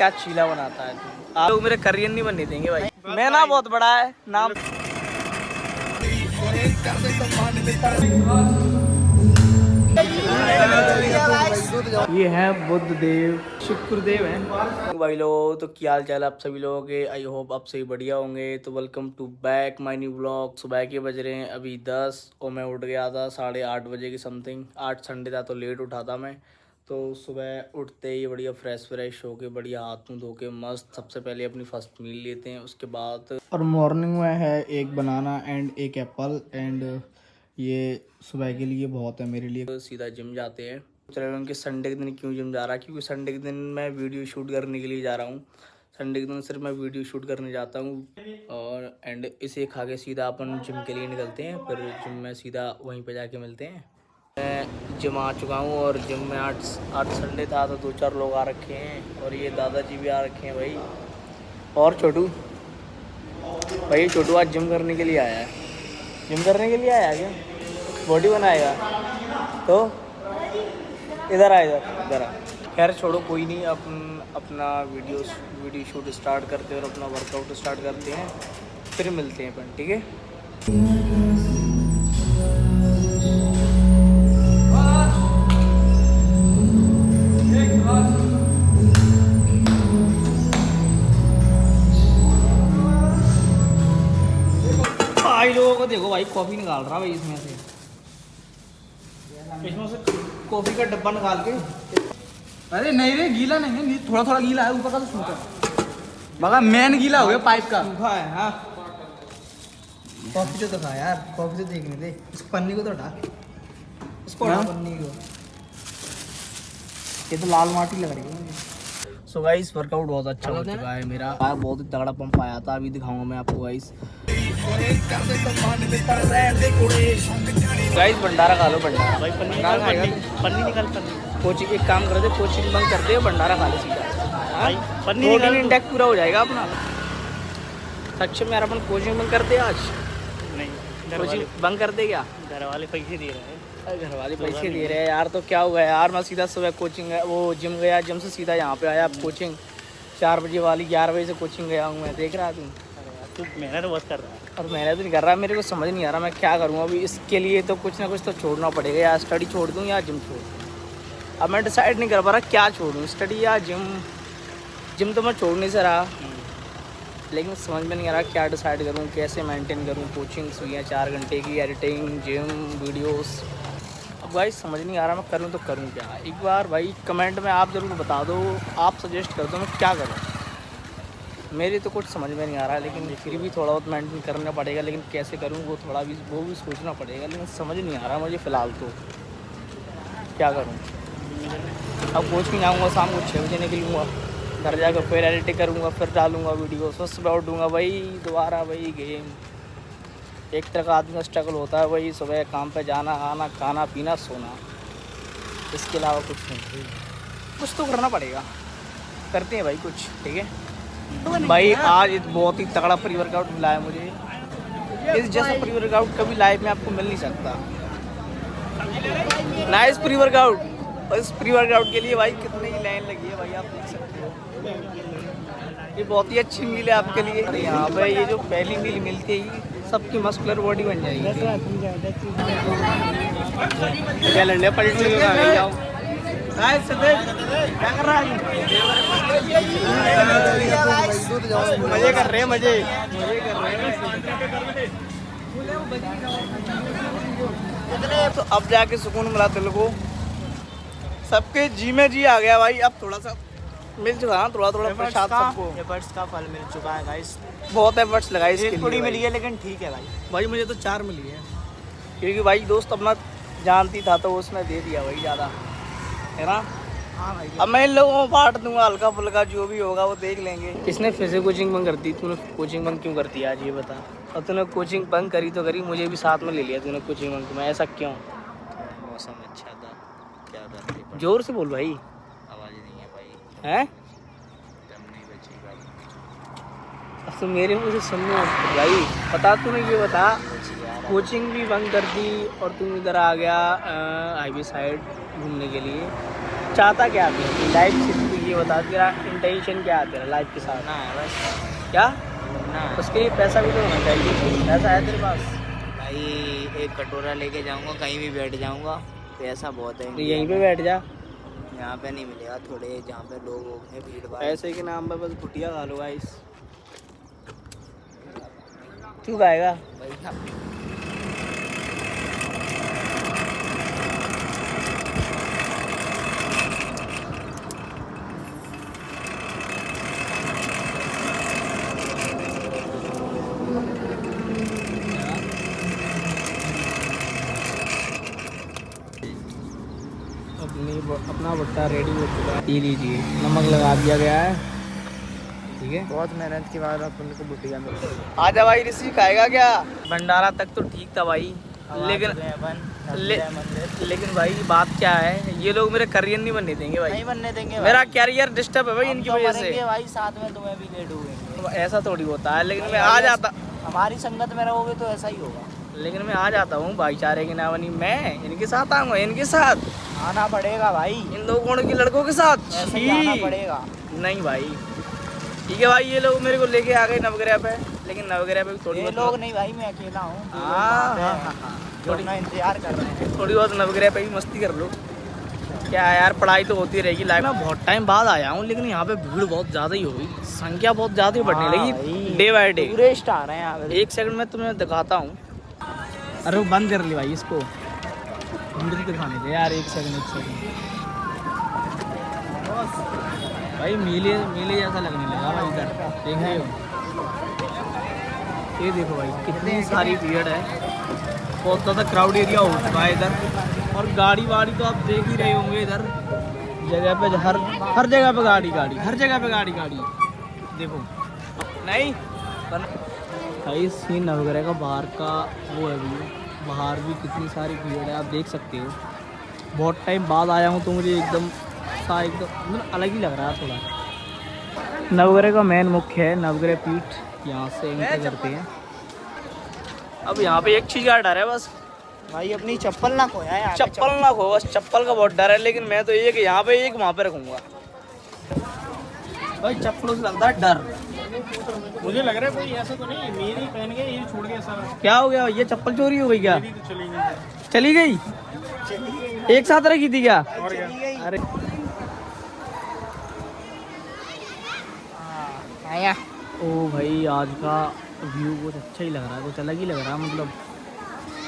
क्या चीला बनाता है तू। आप लोग मेरे करियर नहीं बनने देंगे भाई। मैं ना बहुत बड़ा है नाम। ये है बुद्ध देव, शुक्रदेव है भाई लोग। तो क्या हाल चाल आप सभी लोगों के, आई होप आप सभी बढ़िया होंगे। तो welcome to back my new vlog. सुबह के बज रहे हैं अभी 10 और मैं उठ गया था 8:30 बजे की समथिंग। 8 संडे था तो लेट उठा था मैं। तो सुबह उठते ही बढ़िया फ्रेश होके बढ़िया हाथ मुँह धो के मस्त सबसे पहले अपनी फर्स्ट मील लेते हैं। उसके बाद और मॉर्निंग में है एक बनाना एंड एक एप्पल एंड ये सुबह के लिए बहुत है मेरे लिए। तो सीधा जिम जाते हैं। चल रहे हैं कि संडे के दिन क्यों जिम जा रहा है, क्योंकि संडे के दिन मैं वीडियो शूट करने के लिए जा रहा हूँ। संडे के दिन सिर्फ मैं वीडियो शूट करने जाता हूँ और एंड इसे खा के सीधा अपन जिम के लिए निकलते हैं। फिर जिम में सीधा वहीं पे जाके मिलते हैं। मैं जिम आ चुका हूँ और जिम में आज संडे था तो 2-4 लोग आ रखे हैं और ये दादाजी भी आ रखे हैं भाई। और छोटू भाई, छोटू आज जिम करने के लिए आया है। जिम करने के लिए आया क्या? बॉडी बनाएगा तो इधर आ, इधर आ। खैर छोड़ो, कोई नहीं। अपना वीडियो शूट स्टार्ट करते हैं और अपना वर्कआउट स्टार्ट करते हैं, फिर मिलते हैं अपन, ठीक है। भाई लोगों को देखो भाई, कॉफ़ी निकाल रहा भाई इसमें से कॉफ़ी का डब्बा निकाल के। अरे नहीं रे, गीला नहीं है, थोड़ा थोड़ा गीला है, ऊपर का तो सूखा। मगर मेन गीला हो गया पाइप का। सूखा है हाँ। कॉफी तो दिखा यार, कॉफी तो देखने दे। इस पन्नी को तो हटा, इसको हटा पन्नी को। ये तो लाल माटी लग रही है। सो गाइस वर्कआउट बहुत अच्छा हो चुका है मेरा। बहुत ही तगड़ा पंप आया था, अभी दिखाऊंगा मैं आपको गाइस। गाइस भंडारा खा लो, भंडारा भाई। पन्नी निकाल कोचिंग एक काम करते, कोचिंग बंद करते हो, भंडारा खा लो सीधा। प्रोटीन इंटेक पूरा हो जाएगा अपना। सच में यार अपन कोचिंग बंद करते आज? नहीं, कोचिंग बंद कर दे क्या? घर वाले पैसे दे रहे हैं। घर वाले पैसे दे रहे हैं यार, तो क्या हुआ यार। मैं सीधा सुबह कोचिंग वो जिम गया, जिम से सीधा यहाँ पे आया कोचिंग। 4 बजे वाली 11 बजे से कोचिंग गया हूँ मैं। देख रहा तू मेहनत बहुत कर रहा है। और मेहनत नहीं कर रहा, मेरे को समझ नहीं आ रहा मैं क्या करूँ अभी। इसके लिए तो कुछ ना कुछ तो छोड़ना पड़ेगा, या स्टडी छोड़ दूँ या जिम छोड़ दूँ। अब मैं डिसाइड नहीं कर पा रहा क्या छोड़ूँ, स्टडी या जिम। जिम तो मैं छोड़ नहीं से रहा, लेकिन समझ में नहीं आ रहा क्या डिसाइड करूँ, कैसे मेंटेन करूँ। कोचिंग सुइयाँ 4 घंटे की, एडिटिंग, जिम, वीडियोस। अब भाई समझ नहीं आ रहा मैं करूँ तो करूँ क्या। एक बार भाई कमेंट में आप ज़रूर बता दो, आप सजेस्ट कर दो मैं क्या करूँ। मेरी तो कुछ समझ में नहीं आ रहा, लेकिन फिर भी थोड़ा बहुत मेंटेन करना पड़ेगा। लेकिन कैसे करूँ वो भी सोचना पड़ेगा, लेकिन समझ नहीं आ रहा मुझे फ़िलहाल तो क्या करूँ। अब कोचिंग जाऊँगा, शाम को 6 बजे निकलूँगा, घर जाकर फिर एडिटिंग करूँगा, फिर डालूँगा वीडियो, सुबह उठूँगा भाई दोबारा वही गेम। एक तरह का आदमी का स्ट्रगल होता है वही, सुबह काम पे जाना, आना, खाना पीना, सोना, इसके अलावा कुछ नहीं। कुछ तो करना पड़ेगा, करते हैं भाई कुछ, ठीक है भाई। आज बहुत ही तगड़ा प्री वर्कआउट मिला है मुझे। इस जैसा प्री वर्कआउट कभी लाइफ में आपको मिल नहीं सकता। Nice pre workout. और इस प्री वर्कआउट के लिए भाई कितनी ही लाइन लगी है भाई, आप देख सकते हो। ये बहुत ही अच्छी मील है आपके लिए। यहाँ पे ये जो पहली मील मिलती है सबकी मस्कुलर बॉडी बन जाएगी। क्या लड़ने पलट जाओ, क्या कर रहा है? मजे कर रहे हैं, मजे कर रहे हैं। तो अब जाके सुकून मिला दिल को, सबके जी में जी आ गया भाई। अब थोड़ा सा मिल चुका है, थोड़ा प्रसाद सबको। एफर्ट्स का फल मिल चुका है गाइस। बहुत एफर्ट्स लगाए इसके लिए। थोड़ी मिली है लेकिन ठीक है भाई मुझे तो 4 मिली है, क्योंकि भाई दोस्त अपना जानती था तो उसने दे दिया भाई ज़्यादा, है ना। हाँ भाई। अब मैं इन लोगों को बांट दूंगा, हल्का फुल्का जो भी होगा वो देख लेंगे। किसने फिर से कोचिंग बंद कर दी? तूने कोचिंग बंद क्यों करती है आज ये बता। और तूने कोचिंग बंद करी तो करी, मुझे भी साथ में ले लिया तूने कोचिंग बंद में, ऐसा क्यों? मौसम अच्छा था, क्या करते। जोर से बोल भाई, आवाज़ नहीं है भाई। हैं? दम नहीं बची भाई। अब तो मेरे मुँह से सुन लो भाई। बता, तूने ये बता, कोचिंग भी बंद कर दी और तुम इधर आ गया हाईवे साइड घूमने के लिए। चाहता क्या थी लाइफ से? तू ये बता तेरा इंटेंशन क्या है तेरा लाइफ के साथ? ना है बस क्या? ना है। उसके लिए पैसा भी तो होना चाहिए। पैसा है तेरे पास? भाई एक कटोरा लेके जाऊंगा, कहीं भी बैठ जाऊंगा, पैसा बहुत है तो इंडिया यहीं पे में। बैठ जा। यहाँ पे नहीं मिलेगा, थोड़े जहाँ पे लोग होंगे भीड़ भाड़। पैसे के नाम पे बस भुटिया खा लो गाइस। तू खाएगा? भाई अपना भुट्टा रेडी हो चुका है। ये लीजिए, नमक लगा दिया गया है। ठीक है, बहुत मेहनत के बाद अपन को बुटिया मिलती है। आजा भाई। ऋषि खाएगा क्या? भंडारा तक तो ठीक था भाई, लेकिन लेकिन भाई बात क्या है, ये लोग मेरे करियर नहीं बनने देंगे भाई। नहीं बनने देंगे मेरा कैरियर डिस्टर्ब है भाई हम इनकी तो वजह से। मरेंगे भाई, साथ में तुम्हें भी ले डूबेंगे। ऐसा थोड़ी होता है, लेकिन मैं आ जाता हमारी संगत में रहोगे तो ऐसा ही होगा। लेकिन मैं आ जाता हूँ भाईचारे की नावनी। मैं इनके साथ आऊँगा, इनके साथ आना पड़ेगा भाई, इन दो कोण की लड़कों के साथ। ऐसे ही आना पड़ेगा। नहीं भाई, ठीक है भाई। ये लोग मेरे को लेके आ गए नवग्रह पे, लेकिन नवग्रह पे भी थोड़ी ये बहुत लोग नहीं भाई, मैं अकेला हूँ। थोड़ी थोड़ी इंतजार कर रहे हैं। थोड़ी बहुत नवग्रह पे भी मस्ती कर लो। क्या है यार, पढ़ाई तो होती रहेगी लाइफ में। बहुत टाइम बाद आया हूँ, लेकिन यहाँ पे भीड़ बहुत ज़्यादा ही होगी, संख्या बहुत ज़्यादा ही बढ़ने लगी डे बाय डे। टूरिस्ट आ रहे हैं यहाँ पे। एक सेकंड में तुम्हें दिखाता हूँ। अरे वो बंद कर ली भाई इसको, भीड़ से दिखाने दे यार। एक सेकंड भाई, मेले मेले जैसा लगने लगा भाई इधर, देख रहे हो? ये देखो भाई कितनी सारी भीड़ है, बहुत ज़्यादा क्राउड एरिया हो चुका है इधर। और गाड़ी वाड़ी तो आप देख ही रहे होंगे इधर, जगह पे हर जगह पे गाड़ी हर जगह पे गाड़ी देखो। नहीं भाई सीन नवग्रह का बाहर का वो है व्यू, बाहर भी कितनी सारी भीड़ है, आप देख सकते हो। बहुत टाइम बाद आया हूँ तो मुझे एकदम मतलब अलग ही लग रहा है थोड़ा। नवग्रह का मेन मुख्य है नवग्रह पीठ, यहाँ से एंटर करते हैं। अब यहाँ पे एक चीज़ का डर है बस भाई, अपनी चप्पल ना खोया यार। चप्पल ना खो, बस चप्पल का बहुत डर है। लेकिन मैं तो एक यहाँ पे एक वहाँ पे रखूँगा भाई, चप्पलों से लगता है डर। मुझे लग रहा है कोई ऐसा तो नहीं मेरी पहन के ये छोड़ के सारा। क्या हो गया, ये चप्पल चोरी हो गई क्या? तो चली गई एक साथ रखी थी क्या? और क्या? अरे आया। ओ भाई, आज का व्यू बहुत अच्छा ही लग रहा है, कुछ अलग ही लग रहा है। मतलब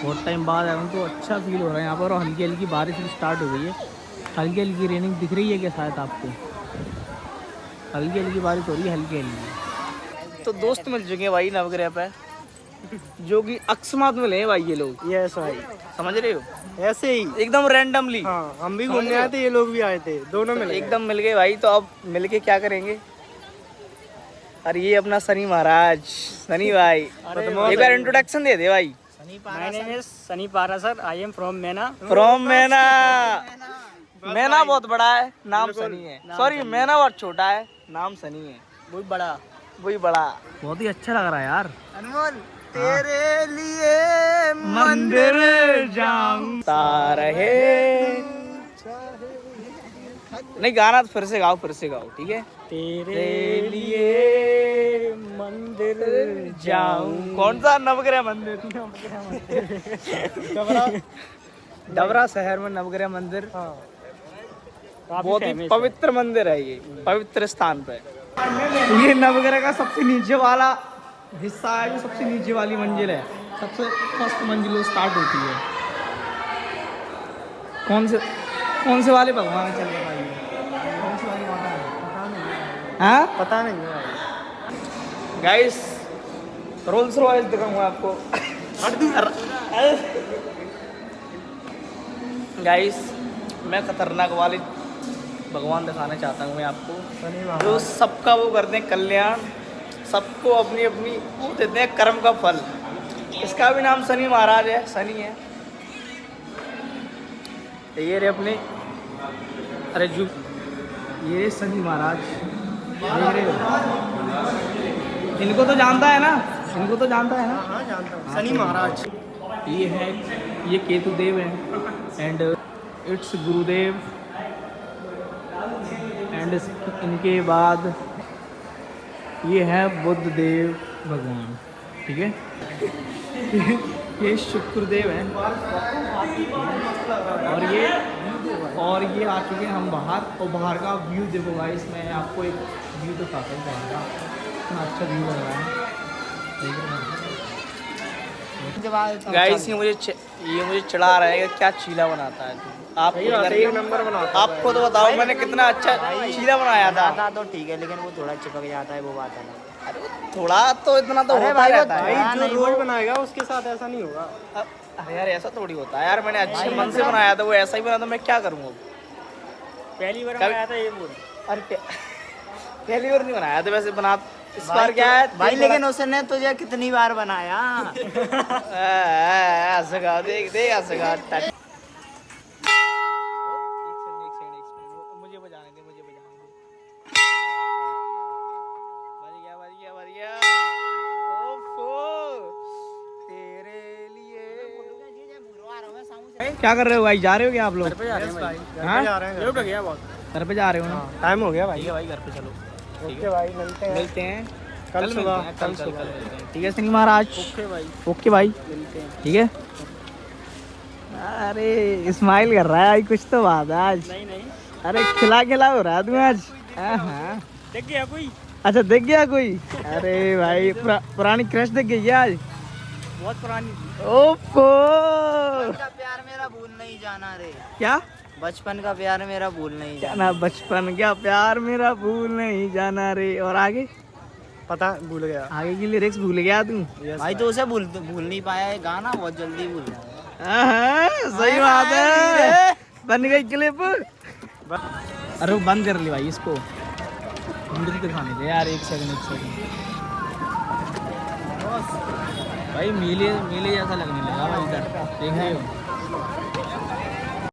बहुत टाइम बाद आया हूँ तो अच्छा फील हो रहा है यहाँ पर। और हल्की हल्की बारिश भी स्टार्ट हो गई है, हल्की हल्की रेनिंग दिख रही है क्या शायद आपको? हल्की हल्की बारिश हो रही है, हल्की हल्की। तो दोस्त मिल चुके हैं भाई नवग्रह पे, जो कि अकस्मात मिले हैं भाई ये लोग। यस भाई, समझ रहे हो? ऐसे ही। एकदम रैंडमली। हाँ, हम भी घूमने आए थे, ये लोग भी आए थे, दोनों मिल एकदम मिल गए भाई। तो अब मिल के क्या करेंगे? अरे ये अपना सनी महाराज, सनी भाई, एक बार इंट्रोडक्शन दे दे भाई। माय नेम इज सनी पारा सर, आई एम फ्रॉम मैना। फ्रॉम मैना। मैना बहुत बड़ा है, नाम सनी है। सॉरी, मैना बहुत छोटा है, नाम सनी है। बहुत बड़ा। वही बड़ा। बहुत ही अच्छा लग रहा है यार। अनमोल, तेरे लिए मंदिर जाऊंगा रहे। नहीं, गाना तो फिर से गाओ, ठीक है? तेरे लिए मंदिर जाऊं। कौन सा? नवग्रह मंदिर। डबरा शहर में नवग्रह मंदिर बहुत ही पवित्र मंदिर है। ये पवित्र स्थान पे ये नवग्रह का सबसे नीचे वाला हिस्सा है, जो सबसे नीचे वाली मंजिल है। सबसे फर्स्ट मंजिल स्टार्ट होती है। कौन से वाले भगवान चल रहे भाई? कौन सी वाली माता है? पता नहीं। हाँ, पता नहीं है भाई। गाइस, रोल्स रॉयस दिखाऊंगा आपको। गाइस, मैं खतरनाक वाले भगवान दिखाना चाहता हूँ मैं आपको, जो सबका वो करते हैं कल्याण, सबको अपनी अपनी वो देते हैं कर्म का फल। इसका भी नाम शनि महाराज है, शनि है। ये रे अपने, अरे जो ये रे शनि महाराज, देख रहे हो? इनको तो जानता है ना, इनको तो जानता है ना? हाँ, जानता हूँ, सनी महाराज। ये है, ये केतु देव है, and it's Gurudev, and and इनके बाद ये है बुद्ध देव भगवान, ठीक है। ये शुक्रदेव हैं और ये आ चुके हैं हम बाहर। और बाहर का व्यू देखो गाइस, मैं आपको एक व्यू दिखाता हूँ बाहर का, इतना अच्छा व्यू लग रहा है। गाइस ये मुझे चिढ़ा रहा है कि क्या चीला बनाता है तू। आप एक नंबर बनाता है। आपको तो बताओ मैंने कितना अच्छा चीला बनाया था। तो ठीक है, लेकिन वो थोड़ा चिपक जाता है, वो बात है ना। अरे थोड़ा तो इतना तो होता रहता है। जो रोज बनाएगा उसके साथ ऐसा नहीं होगा। अरे यार ऐसा थोड़ी होता है यार, मैंने अच्छे मन से बनाया था, वो ऐसा ही बना था, मैं क्या करूँ अब। पहली बार बनाया था ये बोल। अरे पहली बार नहीं बनाया था, वैसे बना इस बार क्या है भाई, लेकिन उसने तुझे कितनी बार बनाया। सगा देख दे सगा। मुझे बजाने दे, मुझे बजाने दे। बज गया। ओफो तेरे लिए। क्या कर रहे हो भाई, जा रहे हो क्या आप लोग? घर पे जा रहे हैं भाई। जा रहे हैं। उठ गया बहुत। घर पे जा रहे हो ना? टाइम हो गया भाई। ठीक है भाई, घर पे चलो। ओके भाई, मिलते हैं कल सुबह। कल ठीक है सिंह महाराज। ओके भाई, ओके भाई, मिलते हैं। ठीक है। अरे स्माइल कर रहा है भाई, कुछ तो बात है आज। नहीं अरे खिला हो रहा है तू आज। हाँ देख गया कोई? अच्छा देख गया कोई? अरे भाई पुरानी क्रश देख गई है आज। बहुत पुरानी। ओफो का प्यार मेरा भूल नहीं जाना रे। क्या? बचपन का प्यार मेरा भूल नहीं क्या जाना। ना, बचपन क्या प्यार मेरा भूल नहीं जाना रे। और आगे पता भूल गया। आगे की लिरिक्स भूल गया तू। भाई तो उसे भूल नहीं पाया है, गाना बहुत जल्दी भूल गया। सही बात है, बन गई क्लिप। अरे वो बंद कर ली भाई इसको, वीडियो दिखाने दे यार। एक सेकंड भाई, मीले जैसा लगने लगा भाई इधर, देख रहे हो।